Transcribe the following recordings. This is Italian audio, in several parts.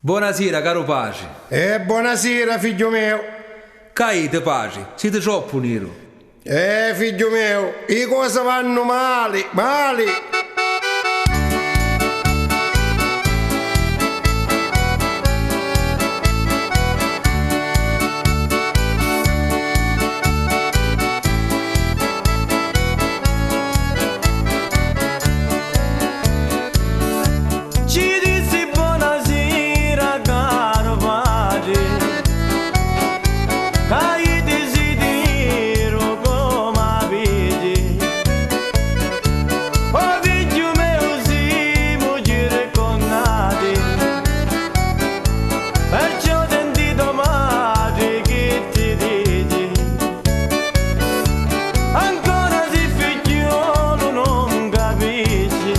Buonasera, caro Pace. Buonasera, figlio mio. Caite, Pace, siete troppo nero. Figlio mio, le cose vanno male, male. Ci dissi buonasera, caro Pace, che desidero come vedi. Oh figlio mio, siamo circondati, perciò ho sentito madre che ti dici. Ancora se figliolo non capisci,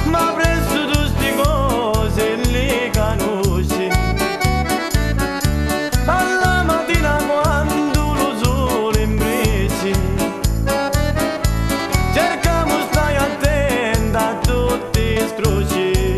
ma presto tu sti cose le conosci. Alla mattina quando lo sole imbresi, cercamo stai attenta a tutti i scroci.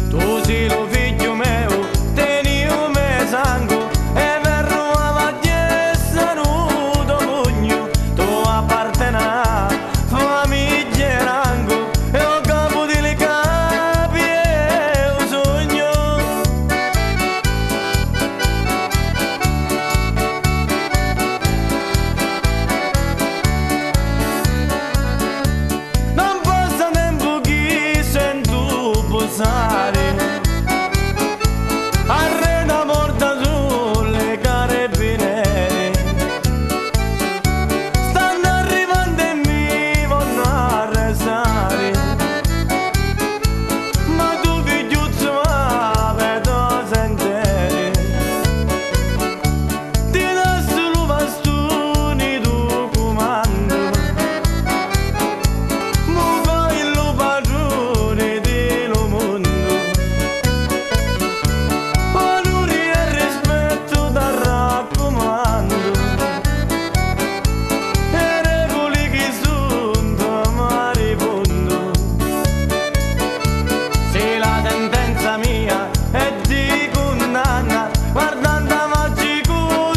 Tu sei lo figlio mio, tieni me sangue, e verrò a vagliessa nudo pugno. Tu appartieni a famiglia e rango, e ho capo di le capi e un sogno. Non passa tempo che sento posare, arreda morta sulle carabinieri. Stanno arrivando e mi vanno a arrestare, ma tu figliuzzo ma vedo sentire. Ti dà solo bastoni tu comando, mo fai il padrone dello mondo. Valori e rispetto da raccomando, e regole che sono a mare fondo. Se la sentenza mia è di condanna, guardando a magico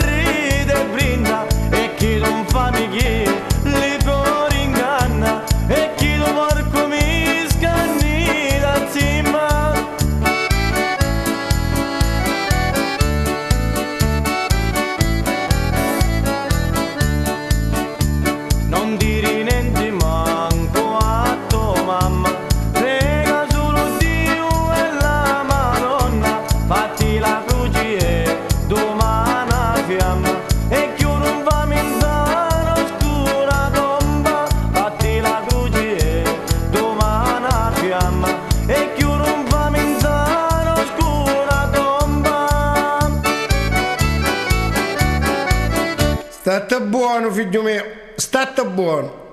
ride e brinda, e chi non fa mi chiede le cuori inganna, e chi lo porco mi scanni da zimba. Non dire niente manco a tua mamma, prega solo Dio e la Madonna. Fatti la croce e domani a fiamma, e chi non va mentare oscura tomba. Fatti la croce e domani a fiamma, e chi non va mentare oscura tomba. State buono, figlio mio, state buono.